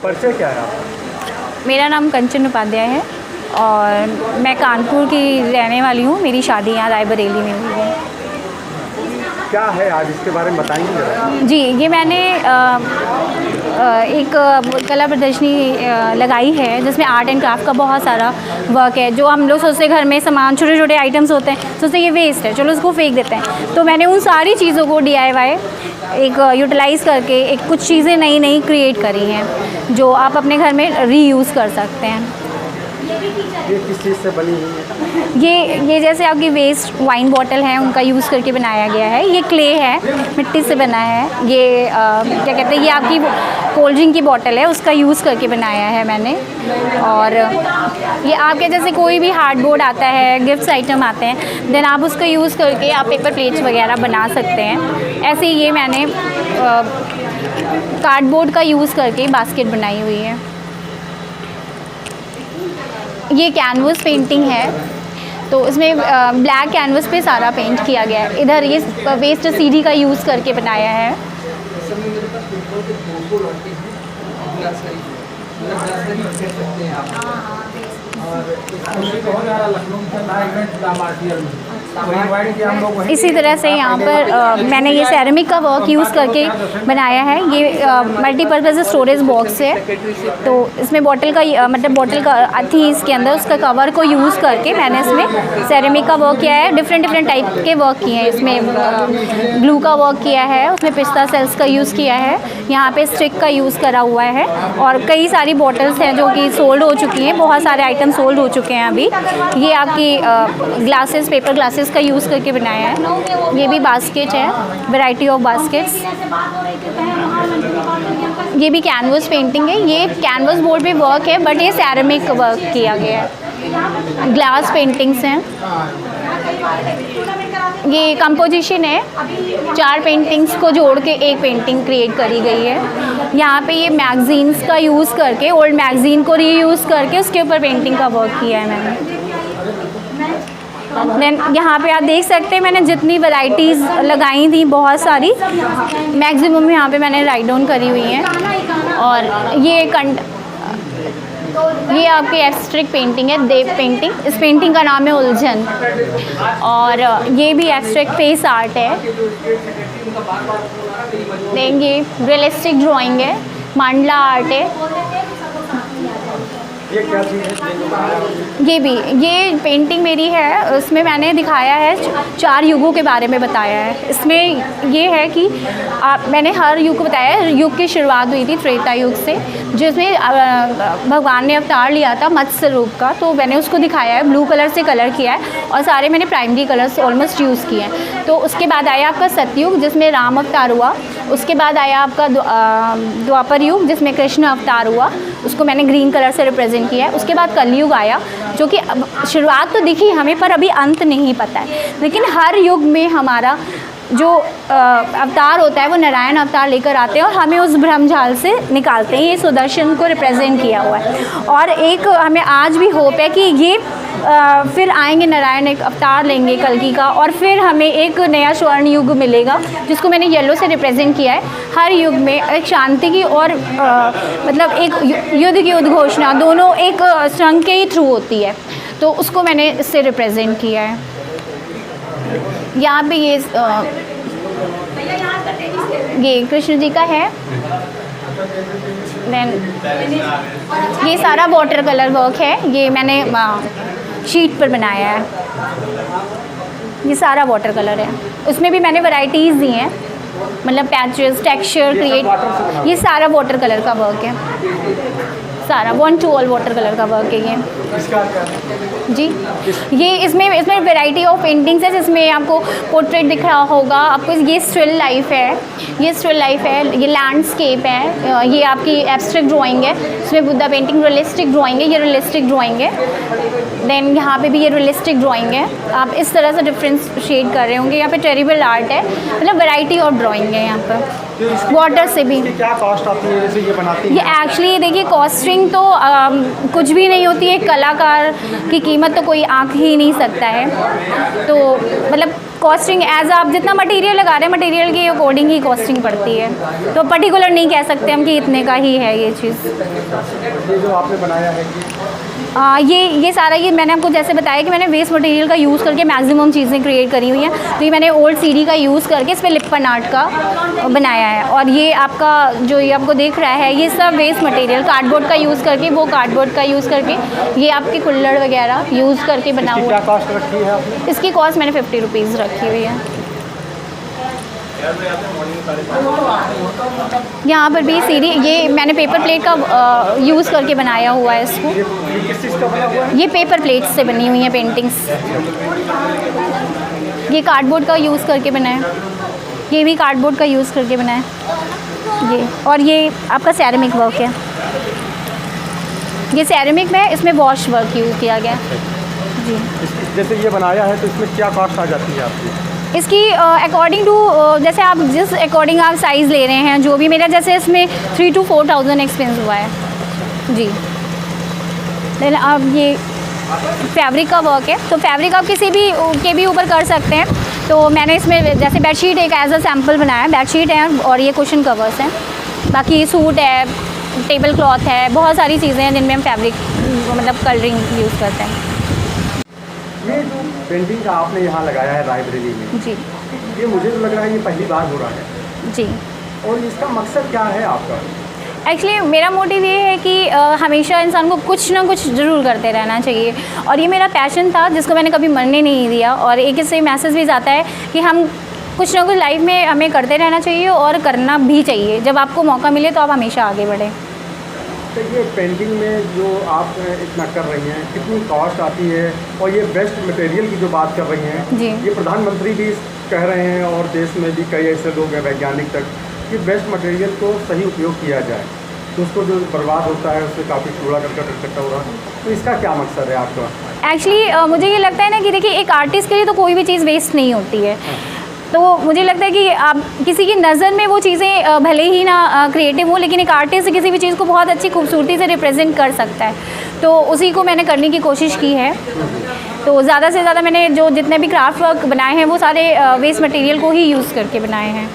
परिचय क्या है आपका? मेरा नाम कंचन उपाध्याय है और मैं कानपुर की रहने वाली हूँ। मेरी शादी यहाँ रायबरेली में हुई है। क्या है आज इसके बारे में बताएंगे जरा? जी, ये मैंने एक कला प्रदर्शनी लगाई है जिसमें आर्ट एंड क्राफ्ट का बहुत सारा वर्क है। जो हम लोग सोचते घर में सामान छोटे छोटे आइटम्स होते हैं, सोचते ये वेस्ट है, चलो उसको फेंक देते हैं। तो मैंने उन सारी चीज़ों को DIY एक यूटिलाइज़ करके एक कुछ चीज़ें नई नई क्रिएट करी हैं जो आप अपने घर में रीयूज़ कर सकते हैं। ये किस चीज़ से बनी हुई है? ये जैसे आपकी वेस्ट वाइन बॉटल है उनका यूज़ करके बनाया गया है। ये क्ले है, मिट्टी से बना है। ये क्या कहते हैं, ये आपकी कोल्ड ड्रिंक की बॉटल है, उसका यूज़ करके बनाया है मैंने। और ये आपके जैसे कोई भी हार्डबोर्ड आता है, गिफ्ट्स आइटम आते हैं, देन आप उसका यूज़ करके आप पेपर प्लेट्स वगैरह बना सकते हैं। ऐसे ही ये मैंने कार्डबोर्ड का यूज़ करके बास्केट बनाई हुई है। ये कैनवस पेंटिंग है, तो इसमें ब्लैक कैनवस पे सारा पेंट किया गया है। इधर ये वेस्ट CD का यूज़ करके बनाया है। इसी तरह से यहाँ पर मैंने ये सेरेमिक का वर्क यूज़ करके बनाया है। ये मल्टीपर्पज़ स्टोरेज बॉक्स है, तो इसमें बॉटल का मतलब बॉटल का थी इसके अंदर, उसका कवर को यूज़ करके मैंने इसमें सेरेमिक का वर्क किया है। डिफरेंट टाइप के वर्क किए हैं इसमें। ग्लू का वर्क किया है, उसमें पिस्ता सेल्स का यूज़ किया है, यहाँ पे स्टिक का यूज़ करा हुआ है। और कई सारी बॉटल्स हैं जो कि सोल्ड हो चुकी हैं, बहुत सारे आइटम सोल्ड हो चुके हैं अभी। ये आपकी ग्लासेस, पेपर ग्लासेस का यूज़ करके बनाया है। ये भी बास्केट है, वैरायटी ऑफ बास्केट्स। ये भी कैनवस पेंटिंग है। ये कैनवस बोर्ड पे वर्क है, बट ये सेरेमिक वर्क किया गया है। ग्लास पेंटिंग्स हैं। ये कंपोजिशन है, 4 पेंटिंग्स को जोड़ के एक पेंटिंग क्रिएट करी गई है। यहाँ पे ये मैगज़ीन्स का यूज़ करके, ओल्ड मैगज़ीन को रीयूज़ करके उसके ऊपर पेंटिंग का वर्क किया है मैंने। देन यहाँ पे आप देख सकते हैं मैंने जितनी वैराइटीज़ लगाई थी, बहुत सारी, मैक्सिमम यहाँ पे मैंने राइट डाउन करी हुई हैं। और ये आपकी एब्स्ट्रैक्ट पेंटिंग है, देव पेंटिंग। इस पेंटिंग का नाम है उलझन। और ये भी एब्स्ट्रैक्ट फेस आर्ट है। देंगे रियलिस्टिक ड्राइंग है, मंडला आर्ट है। ये क्या चीज़ है? ये पेंटिंग मेरी है। उसमें मैंने दिखाया है 4 युगों के बारे में बताया है। इसमें ये है कि मैंने हर युग को बताया है। युग की शुरुआत हुई थी त्रेता युग से, जिसमें भगवान ने अवतार लिया था मत्स्य रूप का, तो मैंने उसको दिखाया है। ब्लू कलर से कलर किया है और सारे मैंने प्राइमरी कलर्स ऑलमोस्ट यूज़ किए हैं। तो उसके बाद आया आपका सतयुग, जिसमें राम अवतार हुआ। उसके बाद आया आपका द्वापर युग, जिसमें कृष्ण अवतार हुआ, उसको मैंने ग्रीन कलर से रिप्रेजेंट किया है। उसके बाद कलयुग आया, जो कि शुरुआत तो दिखी हमें पर अभी अंत नहीं पता है। लेकिन हर युग में हमारा जो अवतार होता है वो नारायण अवतार लेकर आते हैं और हमें उस भ्रमजाल से निकालते हैं। ये सुदर्शन को रिप्रेजेंट किया हुआ है। और एक हमें आज भी होप है कि ये फिर आएंगे, नारायण एक अवतार लेंगे कल्कि का, और फिर हमें एक नया स्वर्ण युग मिलेगा, जिसको मैंने येलो से रिप्रेजेंट किया है। हर युग में एक शांति की और मतलब एक युद्ध की उद्घोषणा, दोनों एक संघ के ही थ्रू होती है, तो उसको मैंने इससे रिप्रेजेंट किया है। यहाँ पे ये कृष्ण जी का है। देन ये सारा वाटर कलर वर्क है, ये मैंने शीट पर बनाया है। ये सारा वाटर कलर है, उसमें भी मैंने वैराइटीज़ दी हैं, मतलब पैचेस, टेक्सचर क्रिएट। ये सारा वाटर कलर का वर्क है, सारा 1 to all वाटर कलर का वर्क है ये जी। ये इसमें वैरायटी ऑफ पेंटिंग्स है, जिसमें आपको पोर्ट्रेट दिख रहा होगा आपको। ये स्टिल लाइफ है, ये लैंडस्केप है, ये आपकी एब्स्ट्रैक्ट ड्राइंग है। इसमें बुद्धा पेंटिंग रियलिस्टिक ड्राइंग है, ये रियलिस्टिक ड्राइंग है। देन यहाँ पे भी ये रियलिस्टिक ड्राइंग है। आप इस तरह से डिफ्रेंशिएट कर रहे होंगे। यहाँ पे टेरिबल आर्ट है, मतलब वैरायटी ऑफ ड्राइंग है यहाँ पर। वाटर से भी क्या कॉस्ट आती है जैसे ये बनाती है? ये एक्चुअली देखिए कॉस्टिंग तो कुछ भी नहीं होती है। कलाकार की कीमत तो कोई आंक ही नहीं सकता है। तो मतलब कॉस्टिंग एज आप जितना मटेरियल लगा रहे हैं मटेरियल के अकॉर्डिंग ही कॉस्टिंग पड़ती है, तो पर्टिकुलर नहीं कह सकते हम कि इतने का ही है ये चीज़। ये जो आपने बनाया है ये सारा ये मैंने आपको जैसे बताया कि मैंने वेस्ट मटेरियल का यूज़ करके मैक्सिमम चीज़ें क्रिएट करी हुई हैं। तो ये मैंने ओल्ड सीडी का यूज़ करके इस पर लिप्पन आर्ट का बनाया है। और ये आपका जो ये आपको दिख रहा है ये सब वेस्ट मटेरियल कार्डबोर्ड का यूज़ करके, वो कार्डबोर्ड का यूज़ करके, ये आपके कुल्हड़ वगैरह यूज़ करके बना हुआ क्या कॉस्ट रखी है आपने? इसकी कॉस्ट मैंने 50 रुपीज़ रखी हुई है। यहाँ पर भी सीढ़ी ये मैंने पेपर प्लेट का यूज़ करके बनाया हुआ है इसको। ये किस चीज़ का बना हुआ है? ये पेपर प्लेट्स से बनी हुई हैं पेंटिंग्स। ये कार्डबोर्ड का यूज़ करके बनाया, ये भी कार्डबोर्ड का यूज़ करके बनाया ये। और ये आपका सेरेमिक वर्क है, ये सेरेमिक में इसमें वॉश वर्क यूज़ किया गया जी। जैसे ये बनाया है तो इसमें क्या कॉस्ट आ जाती है आपकी? इसकी अकॉर्डिंग टू जैसे आप जिस अकॉर्डिंग आप साइज़ ले रहे हैं, जो भी मेरा जैसे इसमें 3 to 4,000 एक्सपेंस हुआ है जी। देन अब ये फैब्रिक का वर्क है, तो फैब्रिक आप किसी भी के भी ऊपर कर सकते हैं। तो मैंने इसमें जैसे बेडशीट एक एज अ सैम्पल बनाया, बेडशीट है और ये कुशन कवर्स हैं, बाकी सूट है, टेबल क्लॉथ है, बहुत सारी चीज़ें हैं जिनमें हम फैब्रिक मतलब कलरिंग यूज़ करते हैं। ये जो पेंटिंग का आपने यहाँ लगाया है लाइब्रेरी में जी ये मुझे तो लग रहा है ये पहली बार हो रहा है, जी। और इसका मकसद क्या है आपका? एक्चुअली मेरा मोटिव ये है कि हमेशा इंसान को कुछ ना कुछ ज़रूर करते रहना चाहिए, और ये मेरा पैशन था जिसको मैंने कभी मरने नहीं दिया। और एक इससे मैसेज भी जाता है कि हम कुछ ना कुछ लाइफ में हमें करते रहना चाहिए और करना भी चाहिए। जब आपको मौका मिले तो आप हमेशा आगे बढ़ें। तो ये पेंटिंग में जो आप इतना कर रही हैं कितनी कॉस्ट आती है? और ये बेस्ट मटेरियल की जो बात कर रही हैं जी। ये प्रधानमंत्री भी कह रहे हैं और देश में भी कई ऐसे लोग हैं वैज्ञानिक तक कि बेस्ट मटेरियल को सही उपयोग किया जाए, तो उसको जो बर्बाद होता है उससे काफ़ी कूड़ा करकट इकट्ठा हो रहा है, तो इसका क्या मकसद है आपका? एक्चुअली मुझे ये लगता है ना कि देखिए एक आर्टिस्ट के लिए तो कोई भी चीज़ वेस्ट नहीं होती है। तो मुझे लगता है कि आप किसी की नज़र में वो चीज़ें भले ही ना क्रिएटिव हो, लेकिन एक आर्टिस्ट किसी भी चीज़ को बहुत अच्छी खूबसूरती से रिप्रेजेंट कर सकता है, तो उसी को मैंने करने की कोशिश की है। तो ज़्यादा से ज़्यादा मैंने जो जितने भी क्राफ्ट वर्क बनाए हैं वो सारे वेस्ट मटेरियल को ही यूज़ करके बनाए हैं।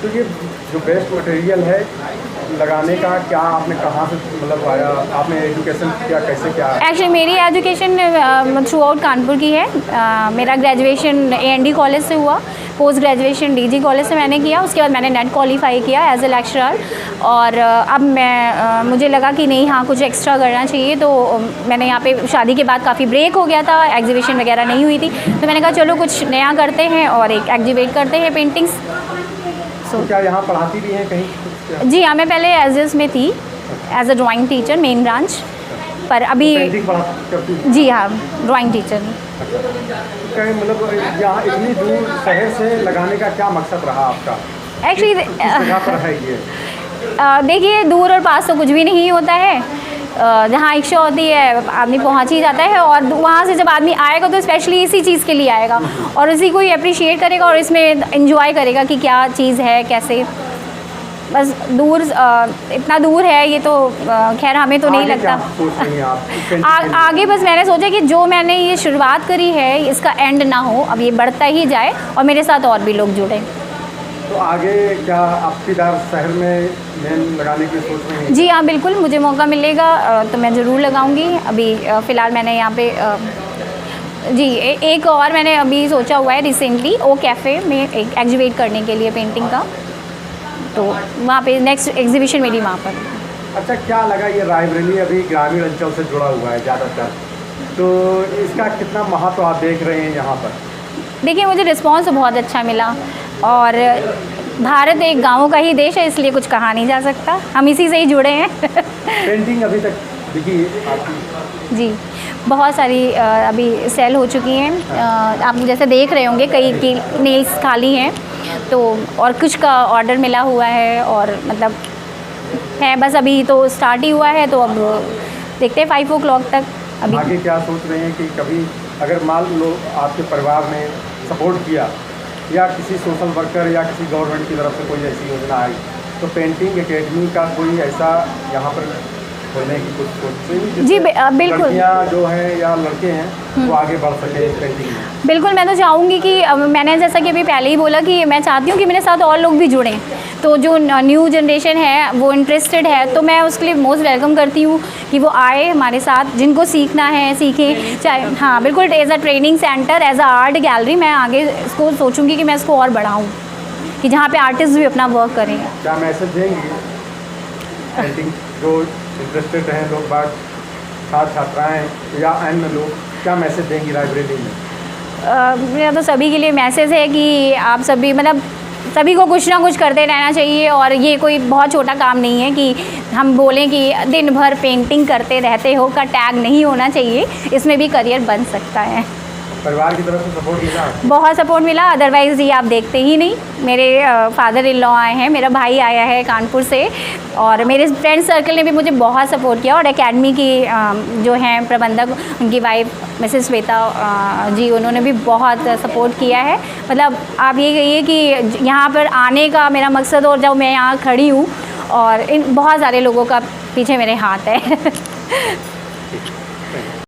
तो ये जो बेस्ट मटेरियल है लगाने का क्या आपने कहाँ से मतलब आया, आपने एजुकेशन किया, कैसे क्या? एक्चुअली मेरी एजुकेशन थ्रू आउट कानपुर की है। मेरा ग्रेजुएशन AND कॉलेज से हुआ, पोस्ट ग्रेजुएशन DG कॉलेज से मैंने किया, उसके बाद मैंने नेट क्वालिफाई किया एज ए लेक्चरर। और अब मैं मुझे लगा कि नहीं हाँ कुछ एक्स्ट्रा करना चाहिए, तो मैंने यहाँ पे शादी के बाद काफ़ी ब्रेक हो गया था, एग्जीबिशन वगैरह नहीं हुई थी, तो मैंने कहा चलो कुछ नया करते हैं और एक एग्जीबिट करते हैं पेंटिंग्स। तो क्या यहाँ पढ़ाती भी हैं कहीं? जी हाँ, मैं पहले एज में थी as a drawing teacher main branch, पर अभी करती? जी हाँ ड्राइंग टीचर। कहीं मतलब यहाँ इतनी दूर शहर से लगाने का क्या मकसद रहा आपका? एक्चुअली जगह पर है ये? देखिए दूर और पास तो कुछ भी नहीं होता है। जहाँ इच्छा होती है आदमी पहुँच ही जाता है, और वहाँ से जब आदमी आएगा तो स्पेशली इसी चीज़ के लिए आएगा और इसी को ही अप्रिशिएट करेगा और इसमें एंजॉय करेगा कि क्या चीज़ है कैसे। बस दूर इतना दूर है ये तो खैर हमें तो नहीं लगता। आगे बस मैंने सोचा कि जो मैंने ये शुरुआत करी है इसका एंड ना हो, अब ये बढ़ता ही जाए और मेरे साथ और भी लोग जुड़े। तो आगे क्या आप किधर शहर में मेन लगाने की सोच रहे हैं? जी हाँ बिल्कुल, मुझे मौका मिलेगा तो मैं ज़रूर लगाऊंगी। अभी फ़िलहाल मैंने यहाँ पे जी एक और मैंने अभी सोचा हुआ है रिसेंटली ओ कैफ़े में एक एग्जीबिट करने के लिए पेंटिंग का, तो वहाँ पे नेक्स्ट एग्जीबिशन मेरी वहाँ पर। अच्छा, क्या लगा ये रायबरेली अभी ग्रामीण अंचल से जुड़ा हुआ है ज़्यादातर, तो इसका कितना महत्व आप देख रहे हैं यहाँ पर? देखिए मुझे रिस्पांस तो बहुत अच्छा मिला, और भारत एक गाँव का ही देश है इसलिए कुछ कहा नहीं जा सकता, हम इसी से ही जुड़े हैं। पेंटिंग अभी तक दिखी आपकी? जी बहुत सारी अभी सेल हो चुकी हैं। आप जैसे देख रहे होंगे कई की नेल्स खाली हैं, तो और कुछ का ऑर्डर मिला हुआ है, और मतलब है बस अभी तो स्टार्ट ही हुआ है, तो अब देखते हैं 5 o'clock तक। अभी आगे क्या सोच रहे हैं कि कभी अगर मान लो आपके परिवार ने सपोर्ट किया या किसी सोशल वर्कर या किसी गवर्नमेंट की तरफ से कोई ऐसी योजना आई, तो पेंटिंग एकेडमी का कोई ऐसा यहाँ पर खोलने की कुछ सोचते हैं जी, जिससे बिल्कुल। लड़कियां जो हैं या लड़के हैं वो आगे बढ़ सके इस पेंटिंग में? बिल्कुल, मैं तो चाहूँगी कि मैंने जैसा कि अभी पहले ही बोला कि मैं चाहती हूँ कि मेरे साथ और लोग भी जुड़ें। तो जो न्यू जनरेशन है वो इंटरेस्टेड है, तो मैं उसके लिए मोस्ट वेलकम करती हूँ कि वो आए हमारे साथ, जिनको सीखना है सीखें। चाहे हाँ बिल्कुल, as a training centre, as a art gallery मैं आगे इसको सोचूँगी कि मैं इसको और बढ़ाऊँ, कि जहाँ पे आर्टिस्ट भी अपना वर्क करें। क्या मैसेज देंगी पेंटिंग जो इंटरेस्टेड हैं लोग बाग, छात्र छात्राएँ या अन्य लोग, क्या मैसेज देंगी लाइब्रेरी में? मेरा तो सभी के लिए मैसेज है कि आप सभी मतलब सभी को कुछ ना कुछ करते रहना चाहिए, और ये कोई बहुत छोटा काम नहीं है कि हम बोलें कि दिन भर पेंटिंग करते रहते हो का टैग नहीं होना चाहिए, इसमें भी करियर बन सकता है। परिवार की तरफ से सपोर्ट मिला? बहुत सपोर्ट मिला, अदरवाइज़ ये आप देखते ही नहीं। मेरे फादर इन लॉ आए हैं, मेरा भाई आया है कानपुर से, और मेरे फ्रेंड सर्कल ने भी मुझे बहुत सपोर्ट किया, और एकेडमी की जो हैं प्रबंधक, उनकी वाइफ मिसेस श्वेता जी, उन्होंने भी बहुत सपोर्ट किया है। मतलब आप ये कहिए कि यहाँ पर आने का मेरा मकसद, और जब मैं यहाँ खड़ी हूँ और इन बहुत सारे लोगों का पीछे मेरे हाथ है।